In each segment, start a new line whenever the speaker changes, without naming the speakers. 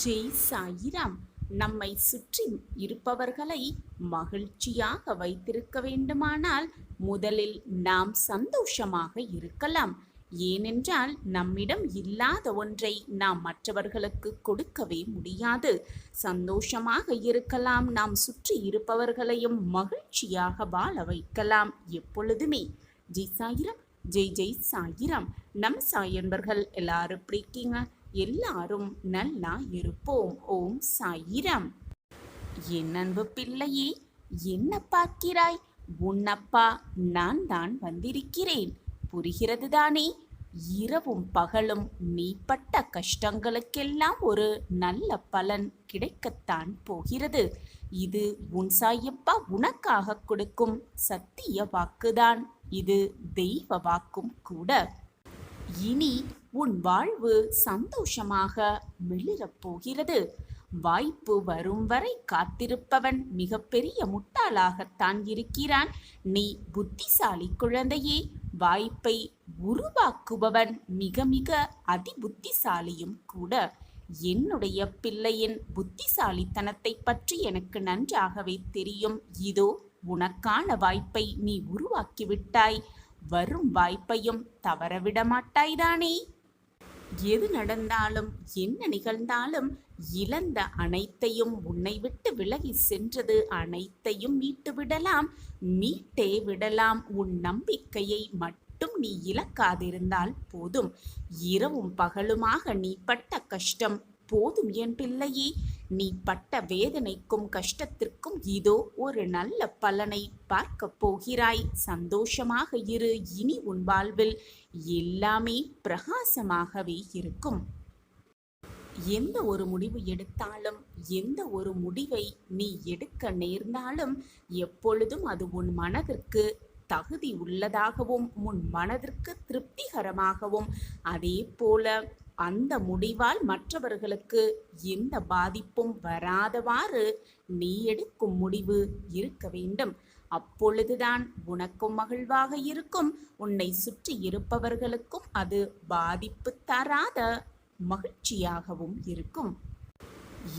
ஜெய் சாயிராம். நம்மை சுற்றி இருப்பவர்களை மகிழ்ச்சியாக வைத்திருக்க வேண்டுமானால் முதலில் நாம் சந்தோஷமாக இருக்கலாம். ஏனென்றால் நம்மிடம் இல்லாத ஒன்றை நாம் மற்றவர்களுக்கு கொடுக்கவே முடியாது. சந்தோஷமாக இருக்கலாம், நாம் சுற்றி இருப்பவர்களையும் மகிழ்ச்சியாக வாழ வைக்கலாம் எப்பொழுதுமே. ஜெய் சாயிராம், ஜெய் ஜெய் சாயிராம். நம் சாயன்பர்கள் எல்லாரும் எப்படி இருக்கீங்க? எல்லாரும் நல்லா இருப்போம். ஓம் சாயிராம். என் அன்பு பிள்ளையே, என்ன பார்க்கிறாய்? உன்னப்பா நான் தான் வந்திருக்கிறேன். புரிகிறது தானே? இரவும் பகலும் நீ பட்ட கஷ்டங்களுக்கெல்லாம் ஒரு நல்ல பலன் கிடைக்கத்தான் போகிறது. இது உன் சாயப்பா உனக்காக கொடுக்கும் சத்திய வாக்குதான். இது தெய்வ வாக்கும் கூட. இனி உன் வாழ்வு சந்தோஷமாக மிளிரப் போகிறது. வாய்ப்பு வரும் வரை காத்திருப்பவன் மிகப்பெரிய முட்டாளாகத்தான் இருக்கிறான். நீ புத்திசாலி குழந்தையே. வாய்ப்பை உருவாக்குபவன் மிக மிக அதி புத்திசாலியும் கூட. என்னுடைய பிள்ளையின் புத்திசாலித்தனத்தை பற்றி எனக்கு நன்றாகவே தெரியும். இதோ உனக்கான வாய்ப்பை நீ உருவாக்கிவிட்டாய். வரும் வாய்ப்பையும் தவறவிட மாட்டாய்தானே? எது நடந்தாலும் என்ன நிகழ்ந்தாலும் இழந்த அனைத்தையும், உன்னை விட்டு விலகி சென்றது அனைத்தையும் மீட்டு விடலாம், மீட்டே விடலாம். உன் நம்பிக்கையை மட்டும் நீ இழக்காதிருந்தால் போதும். இரவும் பகலுமாக நீ பட்ட கஷ்டம் போதும் என் பிள்ளையே. நீ பட்ட வேதனைக்கும் கஷ்டத்திற்கும் இதோ ஒரு நல்ல பலனை பார்க்க போகிறாய். சந்தோஷமாக இரு. இனி உன் வாழ்வில் எல்லாமே பிரகாசமாகவே இருக்கும். எந்த ஒரு முடிவு எடுத்தாலும், எந்த ஒரு முடிவை நீ எடுக்க நேர்ந்தாலும் எப்பொழுதும் அது உன் மனதிற்கு தகுதி உள்ளதாகவும் உன் மனதிற்கு திருப்திகரமாகவும், அதே போல அந்த முடிவால் மற்றவர்களுக்கு எந்த பாதிப்பும் வராதவாறு நீ எடுக்கும் முடிவு இருக்க வேண்டும். அப்பொழுதுதான் உனக்கும் மகிழ்வாக இருக்கும், உன்னை சுற்றி இருப்பவர்களுக்கும் அது பாதிப்பு தராத மகிழ்ச்சியாகவும் இருக்கும்.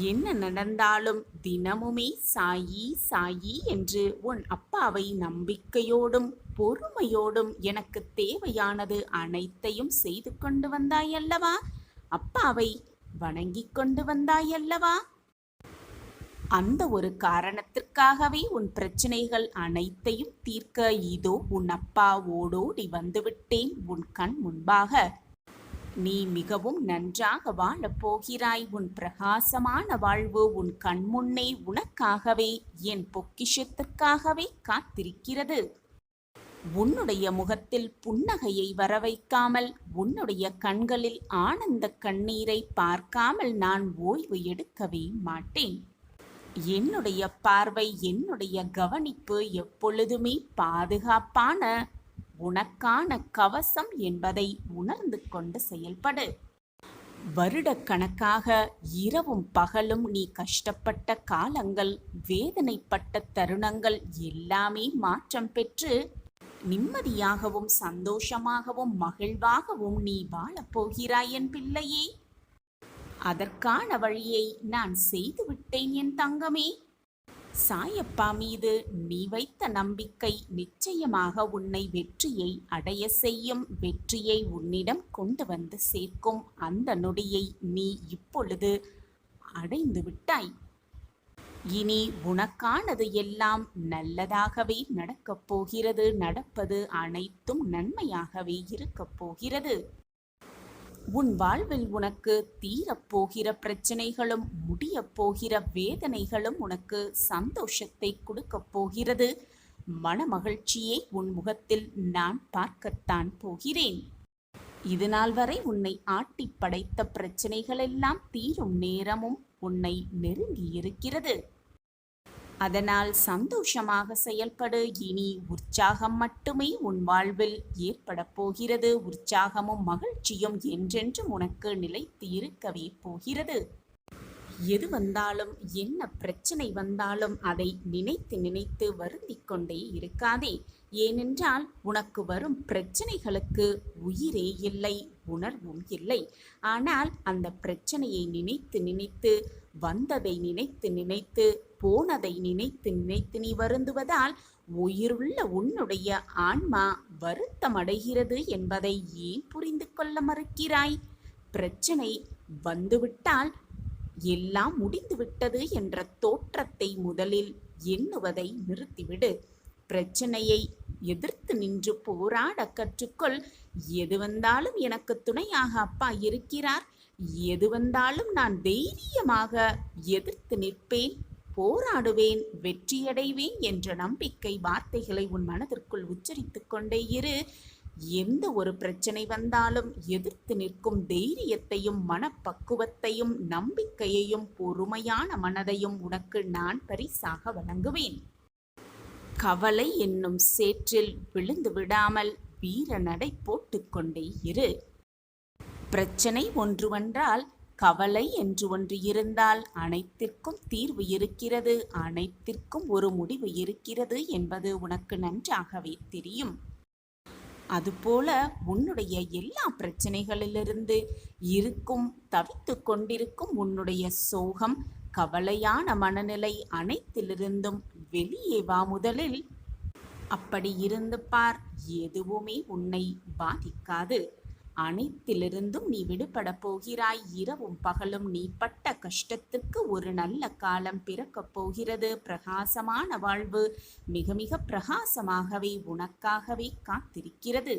என்ன நடந்தாலும் தினமுமே சாயி சாயி என்று உன் அப்பாவை நம்பிக்கையோடும் பொறுமையோடும் எனக்கு தேவையானது அனைத்தையும் செய்து கொண்டு வந்தாயல்லவா? அப்பாவை வணங்கி கொண்டு வந்தாயல்லவா? அந்த ஒரு காரணத்திற்காகவே உன் பிரச்சனைகள் அனைத்தையும் தீர்க்க இதோ உன் அப்பா ஓடோடி வந்துவிட்டேன் உன் கண் முன்பாக. நீ மிகவும் நன்றாக வாழப் போகிறாய். உன் பிரகாசமான வாழ்வு உன் கண்முன்னே உனக்காகவே, என் பொக்கிஷத்திற்காகவே காத்திருக்கிறது. உன்னுடைய முகத்தில் புன்னகையை வரவைக்காமல், உன்னுடைய கண்களில் ஆனந்த கண்ணீரை பார்க்காமல் நான் ஓய்வு எடுக்கவே மாட்டேன். என்னுடைய பார்வை, என்னுடைய கவனிப்பு எப்பொழுதுமே பாதுகாப்பான உனக்கான கவசம் என்பதை உணர்ந்து கொண்டு செயல்படு. வருடக்கணக்காக இரவும் பகலும் நீ கஷ்டப்பட்ட காலங்கள், வேதனைப்பட்ட தருணங்கள் எல்லாமே மாற்றம் பெற்று நிம்மதியாகவும் சந்தோஷமாகவும் மகிழ்வாகவும் நீ வாழப்போகிறாய் என் பிள்ளையே. அதற்கான வழியை நான் செய்துவிட்டேன் என் தங்கமே. சாயப்பா மீது நீ வைத்த நம்பிக்கை நிச்சயமாக உன்னை வெற்றியை அடைய செய்யும். வெற்றியை உன்னிடம் கொண்டு வந்து சேர்க்கும் அந்த நொடியை நீ இப்பொழுது அடைந்து விட்டாய். இனி உனக்கானது எல்லாம் நல்லதாகவே நடக்கப் போகிறது. நடப்பது அனைத்தும் நன்மையாகவே இருக்கப் போகிறது. உன் வாழ்வில் உனக்கு தீரப்போகிற பிரச்சனைகளும் முடியப் போகிற வேதனைகளும் உனக்கு சந்தோஷத்தை கொடுக்கப் போகிறது. மனமகிழ்ச்சியை உன் முகத்தில் நான் பார்க்கத்தான் போகிறேன். இதுநாள் வரை உன்னை ஆட்டி படைத்த பிரச்சனைகளெல்லாம் தீரும் நேரமும் உன்னை நெருங்கி இருக்கிறது. அதனால் சந்தோஷமாக செயல்படு. இனி உற்சாகம் மட்டுமே உன் வாழ்வில் ஏற்பட போகிறது. உற்சாகமும் மகிழ்ச்சியும் என்றென்றும் உனக்கு நிலைத்து இருக்கவே போகிறது. எது வந்தாலும், என்ன பிரச்சனை வந்தாலும் அதை நினைத்து நினைத்து வருந்திக் கொண்டே இருக்காதே. ஏனென்றால் உனக்கு வரும் பிரச்சனைகளுக்கு உயிரே இல்லை, உணர்வும் இல்லை. ஆனால் அந்த பிரச்சனையை நினைத்து நினைத்து, வந்ததை நினைத்து நினைத்து, போனதை நினைத்து நினைத்து நீ வருந்துவதால் உயிருள்ள உன்னுடைய ஆன்மா வருத்தமடைகிறது என்பதை ஏன் புரிந்து கொள்ள மறுக்கிறாய்? பிரச்சனை வந்துவிட்டால் எல்லாம் முடிந்துவிட்டது என்ற தோற்றத்தை முதலில் எண்ணுவதை நிறுத்திவிடு. பிரச்சனையை எதிர்த்து நின்று போராட கற்றுக்கொள். எது வந்தாலும் எனக்கு துணையாக அப்பா இருக்கிறார், எது வந்தாலும் நான் தைரியமாக எதிர்த்து நிற்பேன், போராடுவேன், வெற்றியடைவேன் என்ற நம்பிக்கை வார்த்தைகளை உன் மனதிற்குள் உச்சரித்துக் கொண்டே இரு. எந்த ஒரு பிரச்சனை வந்தாலும் எதிர்த்து நிற்கும் தைரியத்தையும் மனப்பக்குவத்தையும் நம்பிக்கையையும் பொறுமையான மனதையும் உனக்கு நான் பரிசாக வழங்குவேன். கவலை என்னும் சேற்றில் விழுந்து விடாமல் வீர நடை போட்டுக்கொண்டே இரு. பிரச்சனை ஒன்று வந்தால், கவலை என்று ஒன்று இருந்தால் அனைத்திற்கும் தீர்வு இருக்கிறது, அனைத்திற்கும் ஒரு முடிவு இருக்கிறது என்பது உனக்கு நன்றாகவே தெரியும். அதுபோல உன்னுடைய எல்லா பிரச்சனைகளிலிருந்து தவித்து கொண்டிருக்கும் உன்னுடைய சோகம், கவலையான மனநிலை அனைத்திலிருந்தும் வெளியே வா முதலில். அப்படி இருந்து பார், எதுவுமே உன்னை பாதிக்காது. அனைத்திலிருந்தும் நீ விடுபட போகிறாய். இரவும் பகலும் நீ பட்ட கஷ்டத்திற்கு ஒரு நல்ல காலம் பிறக்கப் போகிறது. பிரகாசமான வாழ்வு மிக மிக பிரகாசமாகவே உனக்காகவே காத்திருக்கிறது.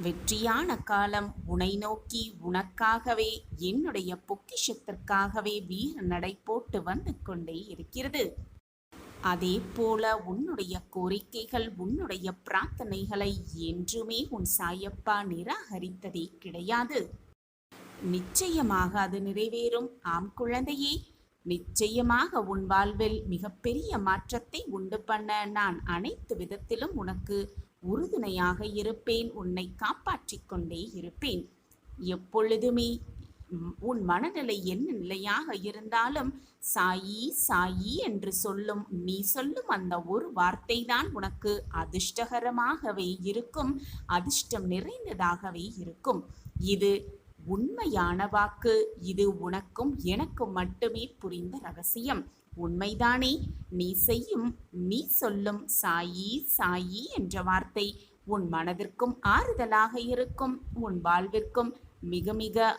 வெற்றியான காலம் உன்னை நோக்கி உனக்காகவே, என்னுடைய பொக்கிஷத்திற்காகவே வீர நடை போட்டு வந்து கொண்டே இருக்கிறது. அதே போல உன்னுடைய கோரிக்கைகள், உன்னுடைய பிரார்த்தனைகளை என்றுமே உன் சாயப்பா நிராகரித்ததே கிடையாது. நிச்சயமாக அது நிறைவேறும். ஆம் குழந்தையே, நிச்சயமாக உன் வாழ்வில் மிகப்பெரிய மாற்றத்தை உண்டு பண்ண நான் அனைத்து விதத்திலும் உனக்கு உறுதுணையாக இருப்பேன். உன்னை காப்பாற்றிக் கொண்டே இருப்பேன். எப்பொழுதுமே உன் மனநிலை என்ன நிலையாக இருந்தாலும் சாயி சாயி என்று நீ சொல்லும் அந்த ஒரு வார்த்தை தான் உனக்கு அதிர்ஷ்டகரமாகவே இருக்கும், அதிர்ஷ்டம் நிறைந்ததாகவே இருக்கும். இது உண்மையான வாக்கு. இது உனக்கும் எனக்கும் மட்டுமே புரிந்த ரகசியம். உண்மைதானே? நீ சொல்லும் சாயி சாயி என்ற வார்த்தை உன் மனதிற்கும் ஆறுதலாக இருக்கும், உன் வாழ்விற்கும் மிக மிக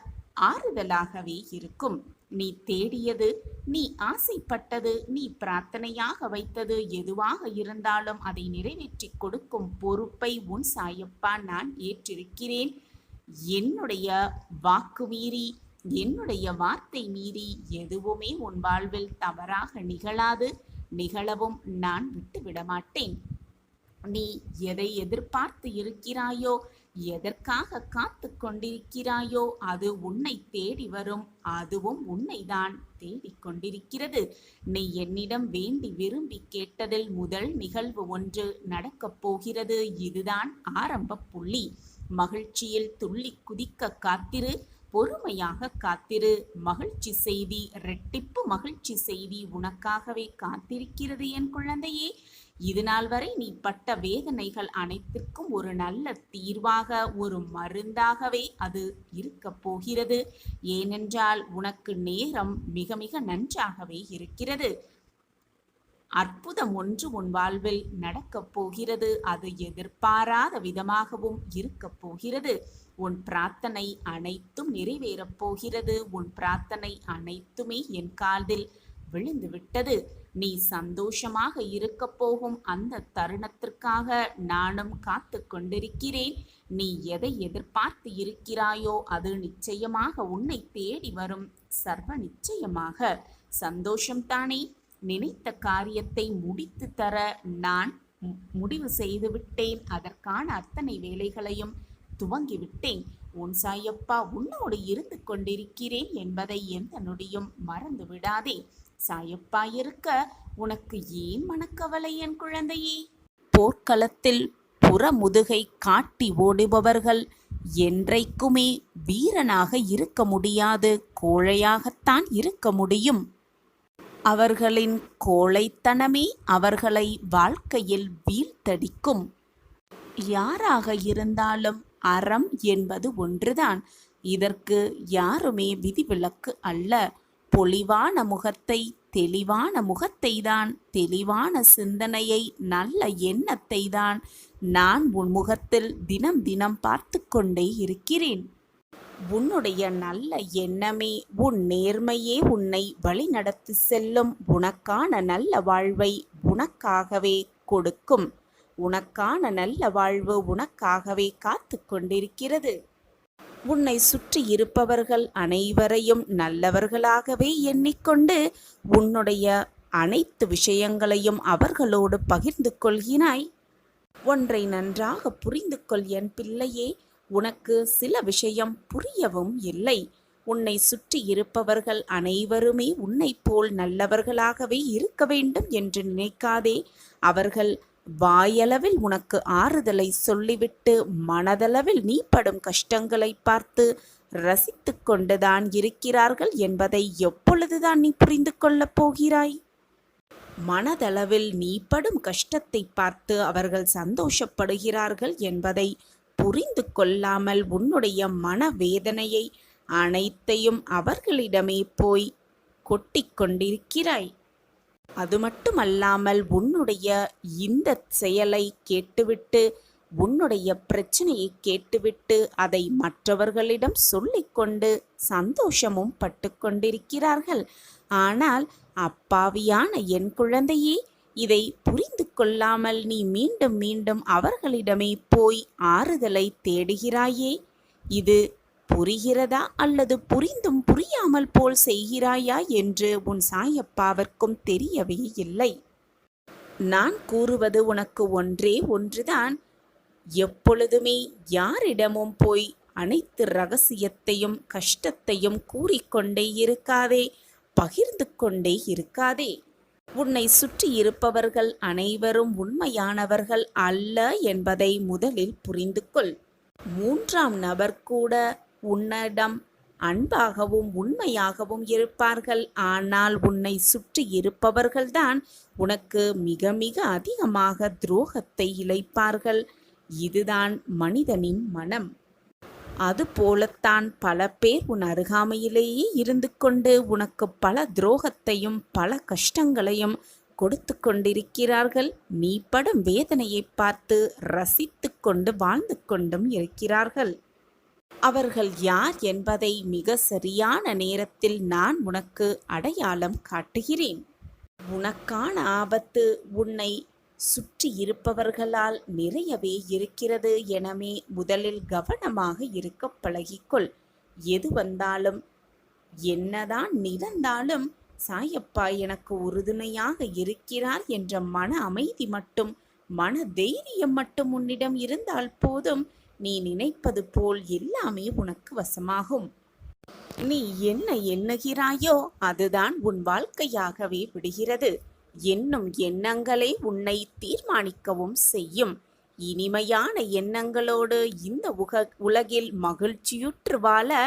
ஆறுதலாகவே இருக்கும். நீ தேடியது, நீ ஆசைப்பட்டது, நீ பிரார்த்தனையாக வைத்தது எதுவாக இருந்தாலும் அதை நிறைவேற்றி கொடுக்கும் பொறுப்பை உன் சாயப்பா நான் ஏற்றிருக்கிறேன். என்னுடைய வாக்கு மீறி, என்னுடைய வார்த்தை மீறி எதுவுமே உன் வாழ்வில் தவறாக நிகழாது, நிகழவும் நான் விட்டுவிட மாட்டேன். நீ எதை எதிர்பார்த்து இருக்கிறாயோ, எதற்காக காத்து கொண்டிருக்கிறாயோ அது உன்னை தேடி வரும். அதுவும் உன்னை தான் தேடிக்கொண்டிருக்கிறது. நீ என்னிடம் வேண்டி விரும்பி கேட்டதில் முதல் நிகழ்வு ஒன்று நடக்கப் போகிறது. இதுதான் ஆரம்ப புள்ளி. மகிழ்ச்சியில் துள்ளி குதிக்க காத்திரு, பொறுமையாக காத்திரு. மகிழ்ச்சி செய்தி, இரட்டிப்பு மகிழ்ச்சி செய்தி உனக்காகவே காத்திருக்கிறது என் குழந்தையே. இது நாள் வரை நீ பட்ட வேதனைகள் அனைத்திற்கும் ஒரு நல்ல தீர்வாக, ஒரு மருந்தாகவே அது இருக்க போகிறது. ஏனென்றால் உனக்கு நேரம் மிக மிக நன்றாகவே இருக்கிறது. அற்புதம் ஒன்று உன் வாழ்வில் நடக்கப் போகிறது. அது எதிர்பாராத விதமாகவும் இருக்கப் போகிறது. உன் பிரார்த்தனை அனைத்தும் நிறைவேறப் போகிறது. உன் பிரார்த்தனை அனைத்துமே என் காதில் விழுந்து விட்டது. நீ சந்தோஷமாக இருக்கப் போகும் அந்த தருணத்திற்காக நானும் காத்து கொண்டிருக்கிறேன். நீ எதை எதிர்பார்த்து இருக்கிறாயோ அது நிச்சயமாக உன்னை தேடி வரும். சர்வ நிச்சயமாக. சந்தோஷம்தானே? நினைத்த காரியத்தை முடித்து தர நான் முடிவு செய்து விட்டேன். அதற்கான அத்தனை வேலைகளையும் துவங்கிவிட்டேன். உன் சாயப்பா உன்னோடு இருந்து கொண்டிருக்கிறேன் என்பதை எந்த நொடியும் மறந்து விடாதே. சாயப்பா இருக்க உனக்கு ஏன் மனக்கவலை என் குழந்தையே? போர்க்களத்தில் புறமுதுகை காட்டி ஓடுபவர்கள் என்றைக்குமே வீரனாக இருக்க முடியாது, கோழையாகத்தான் இருக்க முடியும். அவர்களின் கோழைத்தனமே அவர்களை வாழ்க்கையில் வீழ்த்தடிக்கும். யாராக இருந்தாலும் அறம் என்பது ஒன்றுதான். இதற்கு யாருமே விதிவிலக்கு அல்ல. பொலிவான முகத்தை, தெளிவான முகத்தை தான், தெளிவான சிந்தனையை, நல்ல எண்ணத்தை தான் நான் உன் முகத்தில் தினம் தினம் பார்த்து கொண்டே இருக்கிறேன். உன்னுடைய நல்ல எண்ணமே, உன் நேர்மையே உன்னை வழிநடத்தி செல்லும். உனக்கான நல்ல வாழ்வை உனக்காகவே கொடுக்கும். உனக்கான நல்ல வாழ்வு உனக்காகவே காத்து கொண்டிருக்கிறது. உன்னை சுற்றி இருப்பவர்கள் அனைவரையும் நல்லவர்களாகவே எண்ணிக்கொண்டு உன்னுடைய அனைத்து விஷயங்களையும் அவர்களோடு பகிர்ந்து கொள்கிறாய். ஒன்றை நன்றாக புரிந்து கொள் என் பிள்ளையே, உனக்கு சில விஷயம் புரியவும் இல்லை. உன்னை சுற்றி இருப்பவர்கள் அனைவருமே உன்னை போல் நல்லவர்களாகவே இருக்க வேண்டும் என்று நினைக்காதே. அவர்கள் வாயளவில் உனக்கு ஆறுதலை சொல்லிவிட்டு மனதளவில் நீ படும் கஷ்டங்களை பார்த்து ரசித்து கொண்டுதான் இருக்கிறார்கள் என்பதை எப்பொழுதுதான் நீ புரிந்து கொள்ளப் போகிறாய்? மனதளவில் நீ படும் கஷ்டத்தை பார்த்து அவர்கள் சந்தோஷப்படுகிறார்கள் என்பதை புரிந்து கொள்ளாமல் உன்னுடைய மனவேதனையை அனைத்தையும் அவர்களிடமே போய் கொட்டிக் கொண்டிருக்கிறாய். அது மட்டுமல்லாமல் உன்னுடைய இந்த செயலை கேட்டுவிட்டு, உன்னுடைய பிரச்சனையை கேட்டுவிட்டு அதை மற்றவர்களிடம் சொல்லிக்கொண்டு சந்தோஷமும் பட்டு கொண்டிருக்கிறார்கள். ஆனால் அப்பாவியான என் குழந்தையே, இதை புரிந்து கொள்ளாமல் நீ மீண்டும் மீண்டும் அவர்களிடமே போய் ஆறுதலை தேடுகிறாயே. இது புரிகிறதா அல்லது புரிந்தும் புரியாமல் போல் செய்கிறாயா என்று உன் சாயப்பாவிற்கும் தெரியவே இல்லை. நான் கூறுவது உனக்கு ஒன்றே ஒன்றுதான். எப்பொழுதுமே யாரிடமும் போய் அனைத்து ரகசியத்தையும் கஷ்டத்தையும் கூறிக்கொண்டே இருக்காதே, பகிர்ந்து கொண்டே இருக்காதே. உன்னை சுற்றி இருப்பவர்கள் அனைவரும் உண்மையானவர்கள் அல்ல என்பதை முதலில் புரிந்து கொள். மூன்றாம் நபர் கூட உன்னிடம் அன்பாகவும் உண்மையாகவும் இருப்பார்கள். ஆனால் உன்னை சுற்றி இருப்பவர்கள்தான் உனக்கு மிக மிக அதிகமாக துரோகத்தை இழைப்பார்கள். இதுதான் மனிதனின் மனம். அதுபோலத்தான் பல பேர் உன் அருகாமையிலேயே இருந்து கொண்டு உனக்கு பல துரோகத்தையும் பல கஷ்டங்களையும் கொடுத்து கொண்டிருக்கிறார்கள். நீ படும் வேதனையை பார்த்து ரசித்து கொண்டு வாழ்ந்து கொண்டும் இருக்கிறார்கள். அவர்கள் யார் என்பதை மிக சரியான நேரத்தில் நான் உனக்கு அடையாளம் காட்டுகிறேன். உனக்கான ஆபத்து உன்னை சுற்றி இருப்பவர்களால் நிறையவே இருக்கிறது. எனவே முதலில் கவனமாக இருக்க பழகிக்கொள். எது வந்தாலும் என்னதான் நிகழ்ந்தாலும் சாயப்பா எனக்கு உறுதுணையாக இருக்கிறார் என்ற மன அமைதி மட்டும், மன தைரியம் மட்டும் உன்னிடம் இருந்தால் போதும். நீ நினைப்பது போல் எல்லாமே உனக்கு வசமாகும். நீ என்ன எண்ணுகிறாயோ அதுதான் உன் வாழ்க்கையாகவே விடுகிறது. எண்ணும் எண்ணங்களே உன்னை தீர்மானிக்கவும் செய்யும். இனிமையான எண்ணங்களோடு இந்த உலகில் மகிழ்ச்சியுற்று வாழ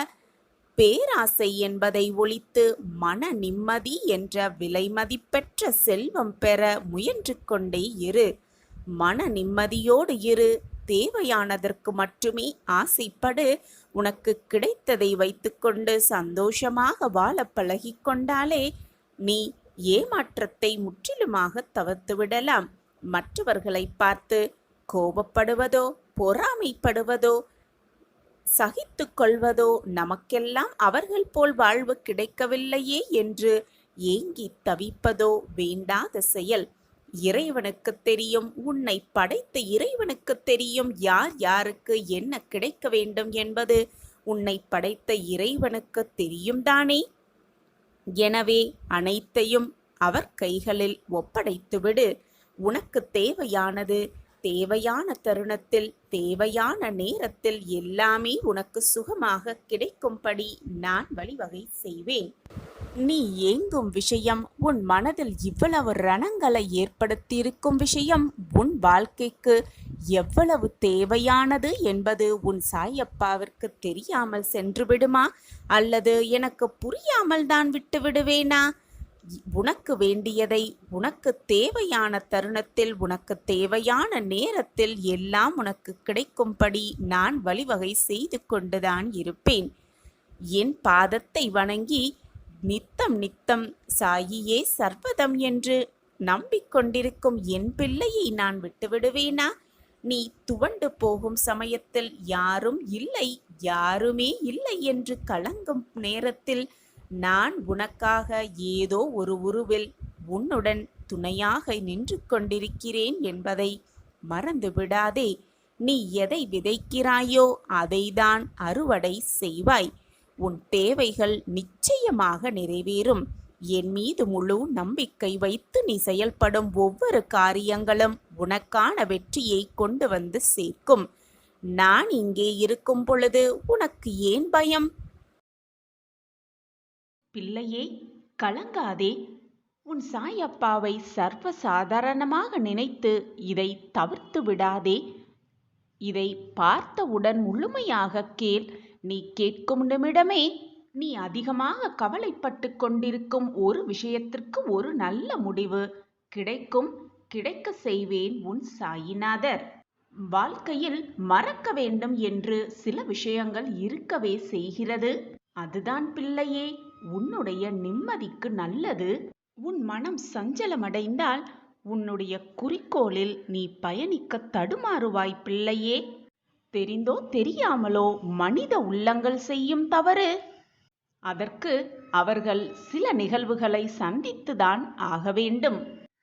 பேராசை என்பதை ஒழித்து மன நிம்மதி என்ற விலைமதிப்பெற்ற செல்வம் பெற முயன்று கொண்டே இரு. மன நிம்மதியோடு இரு. தேவையானதற்கு மட்டுமே ஆசைப்படு. உனக்கு கிடைத்ததை வைத்துக்கொண்டு சந்தோஷமாக வாழ பழகிக்கொண்டாலே நீ ஏமாற்றத்தை முற்றிலுமாக தவிர்த்துவிடலாம். மற்றவர்களை பார்த்து கோபப்படுவதோ பொறாமைப்படுவதோ சகித்து கொள்வதோ, நமக்கெல்லாம் அவர்கள் போல் வாழ்வு கிடைக்கவில்லையே என்று ஏங்கி தவிப்பதோ வேண்டாத செயல். இறைவனுக்கு தெரியும், உன்னை படைத்த இறைவனுக்கு தெரியும் யார் யாருக்கு என்ன கிடைக்க வேண்டும் என்பது உன்னை படைத்த இறைவனுக்கு தெரியும் தானே. எனவே அனைத்தையும் அவர் கைகளில் ஒப்படைத்துவிடு. உனக்கு தேவையானது தேவையான தருணத்தில் தேவையான நேரத்தில் எல்லாமே உனக்கு சுகமாக கிடைக்கும்படி நான் வழிவகை செய்வேன். நீ ஏங்கும் விஷயம், உன் மனதில் இவ்வளவு ரணங்களை ஏற்படுத்தியிருக்கும் விஷயம் உன் வாழ்க்கைக்கு எவ்வளவு தேவையானது என்பது உன் சாயப்பாவிற்கு தெரியாமல் சென்று விடுமா, அல்லது எனக்கு புரியாமல் தான் விட்டு விடுவேனா? உனக்கு வேண்டியதை உனக்கு தேவையான தருணத்தில், உனக்கு தேவையான நேரத்தில் எல்லாம் உனக்கு கிடைக்கும்படி நான் வழிவகை செய்து கொண்டுதான் இருப்பேன். என் பாதத்தை வணங்கி நித்தம் நித்தம் சாயியே சர்வதம் என்று நம்பிக்கொண்டிருக்கும் என் பிள்ளையை நான் விட்டுவிடுவேனா? நீ துவண்டு போகும் சமயத்தில் யாரும் இல்லை, யாருமே இல்லை என்று கலங்கும் நேரத்தில் நான் உனக்காக ஏதோ ஒரு உருவில் உன்னுடன் துணையாக நின்று கொண்டிருக்கிறேன் என்பதை மறந்து விடாதே. நீ எதை விதைக்கிறாயோ அதைதான் அறுவடை செய்வாய். உன் தேவைகள் நிச்சயமாக நிறைவேறும். என் மீது முழு நம்பிக்கை வைத்து நீ செயல்படும் ஒவ்வொரு காரியங்களும் உனக்கான வெற்றியை கொண்டு வந்து சேர்க்கும். நான் இங்கே இருக்கும் பொழுது உனக்கு ஏன் பயம்?
பிள்ளையே, கலங்காதே. உன் சாயப்பாவை சர்வ சாதாரணமாக நினைத்து இதை தவிர்த்து விடாதே. இதை பார்த்தவுடன் முழுமையாக கேள். நீ கேட்கும் நிமிடமே நீ அதிகமாக கவலைப்பட்டு கொண்டிருக்கும் ஒரு விஷயத்திற்கு ஒரு நல்ல முடிவு கிடைக்கும். கிடைக்க செய்வேன் உன் சாயிநாதர். வாழ்க்கையில் மறக்க வேண்டும் என்று சில விஷயங்கள் இருக்கவே செய்கிறது. அதுதான் பிள்ளையே உன்னுடைய நிம்மதிக்கு நல்லது. உன் மனம் சஞ்சலமடைந்தால் உன்னுடைய குறிக்கோளில் நீ பயணிக்க தடுமாறுவாய் பிள்ளையே. தெரிந்தோ தெரியாமலோ மனித உள்ளங்கள் செய்யும் தவறு. அதற்கு அவர்கள் சில நிகழ்வுகளை சந்தித்துதான் ஆக வேண்டும்.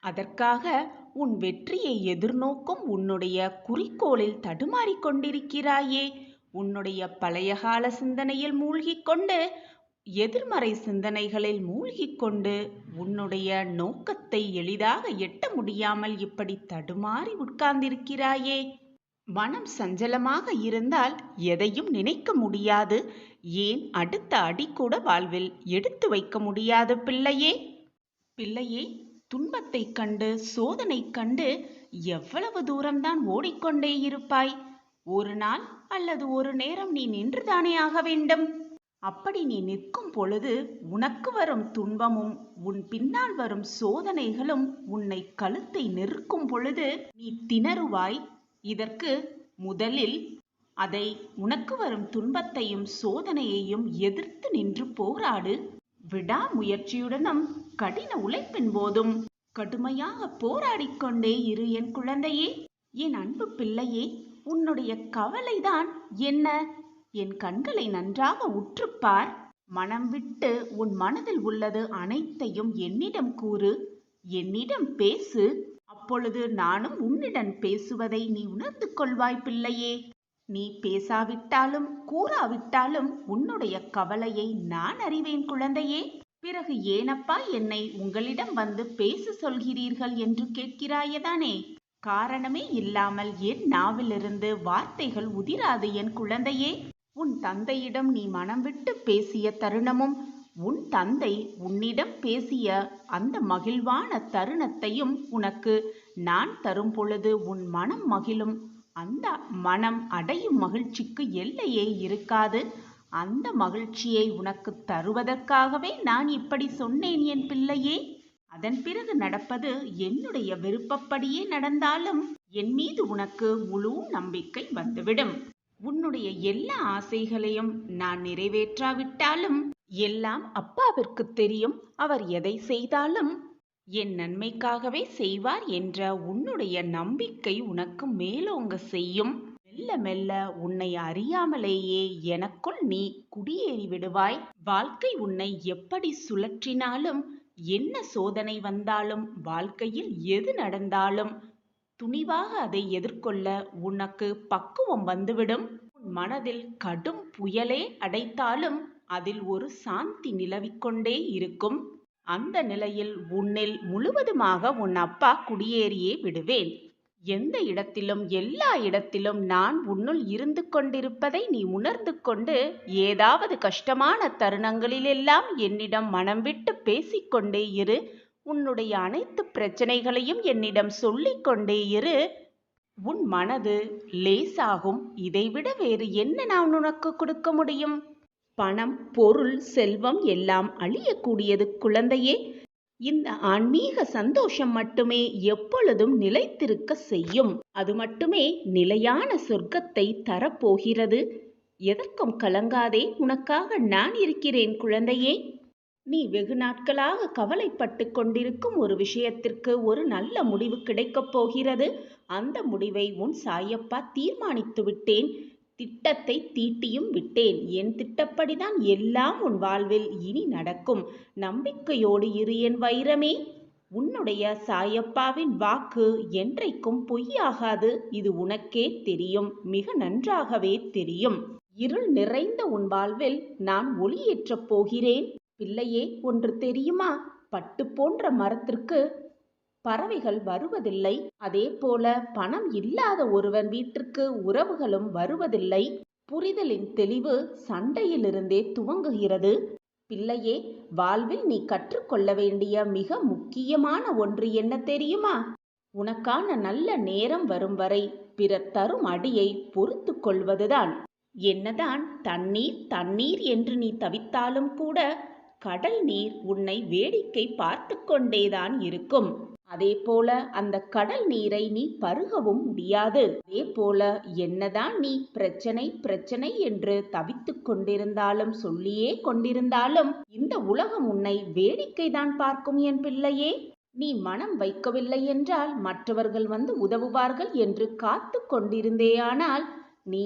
அதற்காக உன் வெற்றியை எதிர்நோக்கும் உன்னுடைய குறிக்கோளில் தடுமாறிக் கொண்டிருக்கிறாயே. உன்னுடைய பழையகால சிந்தனையில் மூழ்கிக் கொண்டு, எதிர்மறை சிந்தனைகளில் மூழ்கிக் கொண்டு உன்னுடைய நோக்கத்தை எளிதாக எட்ட முடியாமல் இப்படி தடுமாறி உட்கார்ந்திருக்கிறாயே. மனம் சஞ்சலமாக இருந்தால் எதையும் நினைக்க முடியாது. ஏன் அடுத்த அடி கூட வாழ்வில் எடுத்து வைக்க முடியாது பிள்ளையே. பிள்ளையே, துன்பத்தை கண்டு, சோதனை கண்டு எவ்வளவு தூரம்தான் ஓடிக்கொண்டே இருப்பாய்? ஒரு நாள் அல்லது ஒரு நேரம் நீ நின்றுதானே ஆக வேண்டும். அப்படி நீ நிற்கும் பொழுது உனக்கு வரும் துன்பமும் உன் பின்னால் வரும் சோதனைகளும் உன்னை கழுத்தை நெருக்கும் பொழுது நீ திணறுவாய். இதற்கு முதலில் அதை உனக்கு வரும் துன்பத்தையும் சோதனையையும் எதிர்த்து நின்று போராடு. விடாமுயற்சியுடனும் கடின உழைப்பின் போதும் கடுமையாக போராடிக்கொண்டே இரு என் குழந்தையே. என் அன்பு பிள்ளையே, உன்னுடைய கவலைதான் என்ன? என் கண்களை நன்றாக உற்றுப்பார். மனம் விட்டு உன் மனதில் உள்ளது அனைத்தையும் என்னிடம் கூறு, என்னிடம் பேசு. அப்பொழுது நானும் உன்னிடம் பேசுவதை நீ உணர்ந்து கொள்வாய் பிள்ளையே. நீ பேசாவிட்டாலும் கூறாவிட்டாலும் உன்னுடைய கவலையை நான் அறிவேன் குழந்தையே. பிறகு ஏனப்பா என்னை உங்களிடம் வந்து பேச சொல்கிறீர்கள் என்று கேட்கிறாயதானே? காரணமே இல்லாமல் என் நாவிலிருந்து வார்த்தைகள் உதிராது என் குழந்தையே. உன் தந்தையிடம் நீ மனம் விட்டு பேசிய தருணமும் உன் தந்தை உன்னிடம் பேசிய அந்த மகிழ்வான தருணத்தையும் உனக்கு நான் தரும் பொழுது உன் மனம் மகிழும். அந்த மனம் அடையும் மகிழ்ச்சிக்கு எல்லையே இருக்காது. அந்த மகிழ்ச்சியை உனக்கு தருவதற்காகவே நான் இப்படி சொன்னேன் என் பிள்ளையே. அதன் பிறகு நடப்பது என்னுடைய விருப்பப்படியே நடந்தாலும் என் மீது உனக்கு முழு நம்பிக்கை வந்துவிடும். உன்னுடைய எல்லா ஆசைகளையும் நான் நிறைவேற்றாவிட்டாலும் எல்லாம் அப்பாவிற்கு தெரியும். அவர் எதை செய்தாலும் என் நன்மைக்காகவே செய்வார் என்ற உன்னுடைய நம்பிக்கை உனக்கு மேலோங்க செய்யும். மெல்ல மெல்ல உன்னை அறியாமலேயே எனக்குள் நீ குடியேறி விடுவாய். வாழ்க்கை உன்னை எப்படி சுழற்றினாலும், என்ன சோதனை வந்தாலும், வாழ்க்கையில் எது நடந்தாலும் துணிவாக அதை எதிர்கொள்ள உனக்கு பக்குவம் வந்துவிடும். உன் மனதில் கடும் புயலே அடைத்தாலும் அதில் ஒரு சாந்தி நிலவிக்கொண்டே இருக்கும். அந்த நிலையில் உன்னில் முழுவதுமாக உன் அப்பா குடியேறியே விடுவேன். எந்த இடத்திலும் எல்லா இடத்திலும் நான் உன்னுள் இருந்து கொண்டிருப்பதை நீ உணர்ந்து கொண்டு ஏதாவது கஷ்டமான தருணங்களிலெல்லாம் என்னிடம் மனம் விட்டு பேசிக்கொண்டே இரு. உன்னுடைய அனைத்து பிரச்சனைகளையும் என்னிடம் சொல்லிக்கொண்டே இரு. உன் மனது லேசாகும். இதைவிட வேறு என்ன நான் உனக்கு கொடுக்க முடியும்? பணம், பொருள், செல்வம் எல்லாம் அழியக்கூடியது குழந்தையே. இந்த ஆன்மீக சந்தோஷம் மட்டுமே எப்பொழுதும் நிலைத்திருக்க செய்யும். அது மட்டுமே நிலையான சொர்க்கத்தை தரப்போகிறது. எதற்கும் கலங்காதே, உனக்காக நான் இருக்கிறேன் குழந்தையே. நீ வெகு நாட்களாக கவலைப்பட்டு கொண்டிருக்கும் ஒரு விஷயத்திற்கு ஒரு நல்ல முடிவு கிடைக்கப் போகிறது. அந்த முடிவை உன் சாயப்பா தீர்மானித்து விட்டேன். திட்டத்தை தீட்டியும் விட்டேன். என் திட்டப்படிதான் எல்லாம் உன் வாழ்வில் இனி நடக்கும். நம்பிக்கையோடு இரு என் வைரமே. உன்னுடைய சாயப்பாவின் வாக்கு என்றைக்கும் பொய்யாகாது. இது உனக்கே தெரியும், மிக நன்றாகவே தெரியும். இருள் நிறைந்த உன் வாழ்வில் நான் ஒளியேற்றப் போகிறேன். பிள்ளையே, ஒன்று தெரியுமா? பட்டு போன்ற மரத்திற்கு பறவைகள் வருவதில்லை. அதே போல பணம் இல்லாத ஒருவன் வீட்டிற்கு உறவுகளும் வருவதில்லை. புரிதலின் தெளிவு சண்டையிலிருந்தே துவங்குகிறது. பிள்ளையே, வாழ்வில் நீ கற்றுக்கொள்ள வேண்டிய மிக முக்கியமான ஒன்று என்ன தெரியுமா? உனக்கான நல்ல நேரம் வரும் வரை பிறர் தரும் அடியை பொறுத்து கொள்வதுதான். என்னதான் தண்ணீர் தண்ணீர் என்று நீ தவித்தாலும் கூட கடல் நீர் உன்னை வேடிக்கை பார்த்து கொண்டேதான் இருக்கும். அதே போல அந்த கடல் நீரை நீ பருகவும் முடியாது. அதே போல என்னதான் நீ பிரச்சனை பிரச்சனை என்று தவித்துக் கொண்டிருந்தாலும், சொல்லியே கொண்டிருந்தாலும், இந்த உலகம் உன்னை வேடிக்கை தான் பார்க்கும் என் பிள்ளையே. நீ மனம் வைக்கவில்லை என்றால் மற்றவர்கள் வந்து உதவுவார்கள் என்று காத்து கொண்டிருந்தேயானால் நீ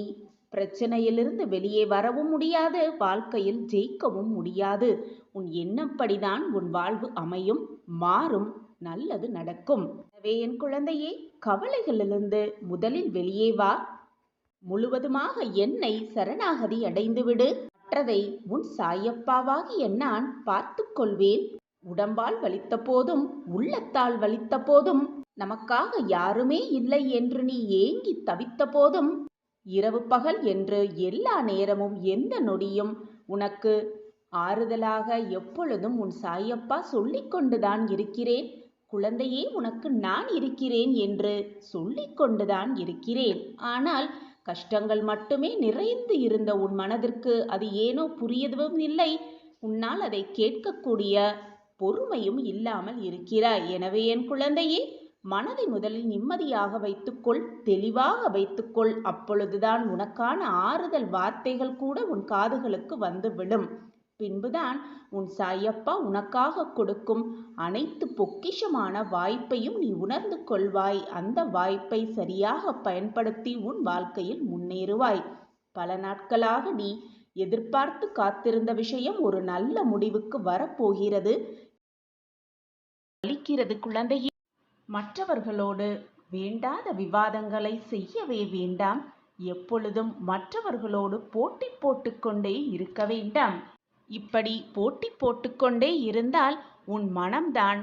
பிரச்சனையிலிருந்து வெளியே வரவும் முடியாது, வாழ்க்கையில் ஜெயிக்கவும் முடியாது. உன் எண்ணப்படிதான் உன் வாழ்வு அமையும், மாறும், நல்லது நடக்கும். எனவே என் குழந்தையே, கவலைகளிலிருந்து முதலில் வெளியே வா. முழுவதுமாக என்னை சரணாகதி அடைந்துவிடு. மற்றதை உன் சாயப்பாவாகிய நான் பார்த்து கொள்வேன். உடம்பால் வலித்த போதும் உள்ளத்தால் வலித்த போதும் நமக்காக யாருமே இல்லை என்று நீ ஏங்கி தவித்த போதும் இரவு பகல் என்று எல்லா நேரமும் எந்த நொடியும் உனக்கு ஆறுதலாக எப்பொழுதும் உன் சாயப்பா சொல்லிக் கொண்டுதான் இருக்கிறேன். குழந்தையே, உனக்கு நான் இருக்கிறேன் என்று சொல்லிக் கொண்டுதான் இருக்கிறேன். ஆனால் கஷ்டங்கள் மட்டுமே நிறைந்து இருந்த உன் மனதிற்கு அது ஏனோ புரியவும் இல்லை. உன்னால் அதை கேட்கக்கூடிய பொறுமையும் இல்லாமல் இருக்கிறாய். எனவே என் குழந்தையே, மனதை முதலில் நிம்மதியாக வைத்துக்கொள், தெளிவாக வைத்துக்கொள். அப்பொழுதுதான் உனக்கான ஆறுதல் வார்த்தைகள் கூட உன் காதுகளுக்கு வந்துவிடும். பின்புதான் உன் சாயப்பா உனக்காக கொடுக்கும் அனைத்து பொக்கிஷமான வாய்ப்பையும் நீ உணர்ந்து கொள்வாய். அந்த வாய்ப்பை சரியாக பயன்படுத்தி உன் வாழ்க்கையில் முன்னேறுவாய். பல நாட்களாக நீ எதிர்பார்த்து காத்திருந்த விஷயம் ஒரு நல்ல முடிவுக்கு வரப்போகிறது. அளிக்கிறது குழந்தையே. மற்றவர்களோடு வேண்டாத விவாதங்களை செய்யவே வேண்டாம். எப்பொழுதும் மற்றவர்களோடு போட்டி போட்டுக்கொண்டே இருக்க வேண்டாம். இப்படி போட்டி போட்டுக்கொண்டே இருந்தால் உன் மனம்தான்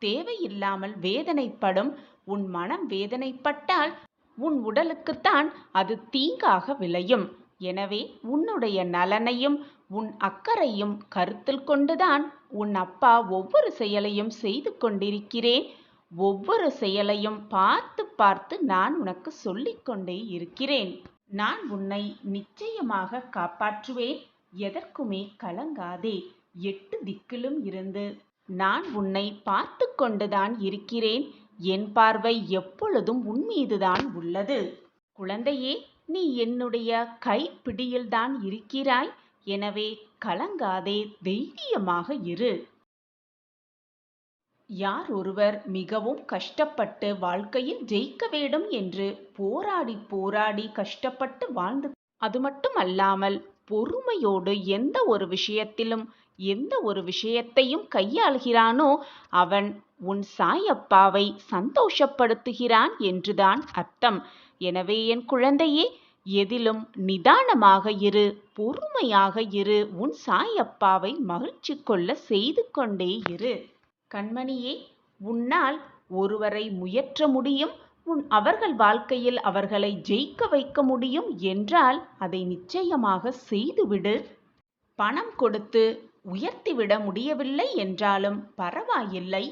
தேவையில்லாமல் வேதனைப்படும். உன் மனம் வேதனைப்பட்டால் உன் உடலுக்குத்தான் அது தீங்காக விளையும். எனவே உன்னுடைய நலனையும் உன் அக்கறையும் கருத்தில் கொண்டுதான் உன் அப்பா ஒவ்வொரு செயலையும் செய்து கொண்டிருக்கிறேன். ஒவ்வொரு செயலையும் பார்த்து பார்த்து நான் உனக்கு சொல்லிக்கொண்டே இருக்கிறேன். நான் உன்னை நிச்சயமாக காப்பாற்றுவேன். எதற்குமே கலங்காதே. 8 திக்கிலும் இருந்து நான் உன்னை பார்த்து கொண்டுதான் இருக்கிறேன். என் பார்வை எப்பொழுதும் உன் மீதுதான் உள்ளது. குழந்தையே, நீ என்னுடைய கைப்பிடியில்தான் இருக்கிறாய். எனவே கலங்காதே, தைரியமாக இரு. யார் ஒருவர் மிகவும் கஷ்டப்பட்டு வாழ்க்கையில் ஜெயிக்க வேண்டும் என்று போராடி போராடி கஷ்டப்பட்டு வாழ்ந்து, அது மட்டும் அல்லாமல் பொறுமையோடு எந்த ஒரு விஷயத்தையும் கையாள்கிறானோ அவன் உன் சாயப்பாவை சந்தோஷப்படுத்துகிறான் என்றுதான் அர்த்தம். எனவே என் குழந்தையே, எதிலும் நிதானமாக இரு, பொறுமையாக இரு. உன் சாயப்பாவை மகிழ்ச்சி கொள்ள செய்து கொண்டே இரு. கண்மணியே, உன்னால் ஒருவரை முயற்ற முடியும், அவர்கள் வாழ்க்கையில் அவர்களை ஜெயிக்க வைக்க முடியும் என்றால் அதை நிச்சயமாக செய்துவிடு. பணம் கொடுத்து உயர்த்திவிட முடியவில்லை என்றாலும் பரவாயில்லை.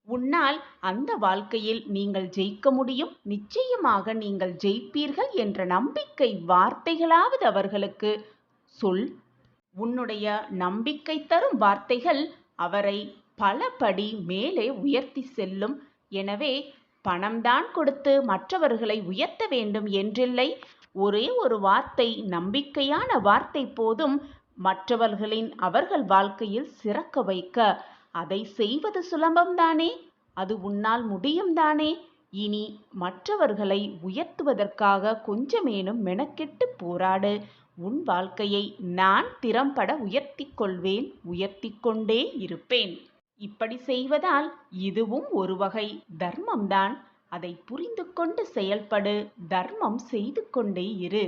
உன்னால் அந்த வாழ்க்கையில் நீங்கள் ஜெயிக்க முடியும், நிச்சயமாக நீங்கள் ஜெயிப்பீர்கள் என்ற நம்பிக்கை வார்த்தைகளாவது அவர்களுக்கு சொல். உன்னுடைய நம்பிக்கை தரும் வார்த்தைகள் அவரை பல படி மேலே உயர்த்தி செல்லும். எனவே பணம்தான் கொடுத்து மற்றவர்களை உயர்த்த வேண்டும் என்றில்லை. ஒரே ஒரு வார்த்தை, நம்பிக்கையான வார்த்தை போதும் மற்றவர்களின் அவர்கள் வாழ்க்கையில் சிறக்க வைக்க. அதை செய்வது சுலபம்தானே? அது உன்னால் முடியும் தானே? இனி மற்றவர்களை உயர்த்துவதற்காக கொஞ்சமேனும் மெனக்கெட்டு போராடு. உன் வாழ்க்கையை நான் திறம்பட உயர்த்திக் கொள்வேன், உயர்த்தி கொண்டே இருப்பேன். இப்படி செய்வதால் இதுவும் ஒரு வகை தர்மம்தான். அதை புரிந்து கொண்டு செயல்படு. தர்மம் செய்து கொண்டே இரு.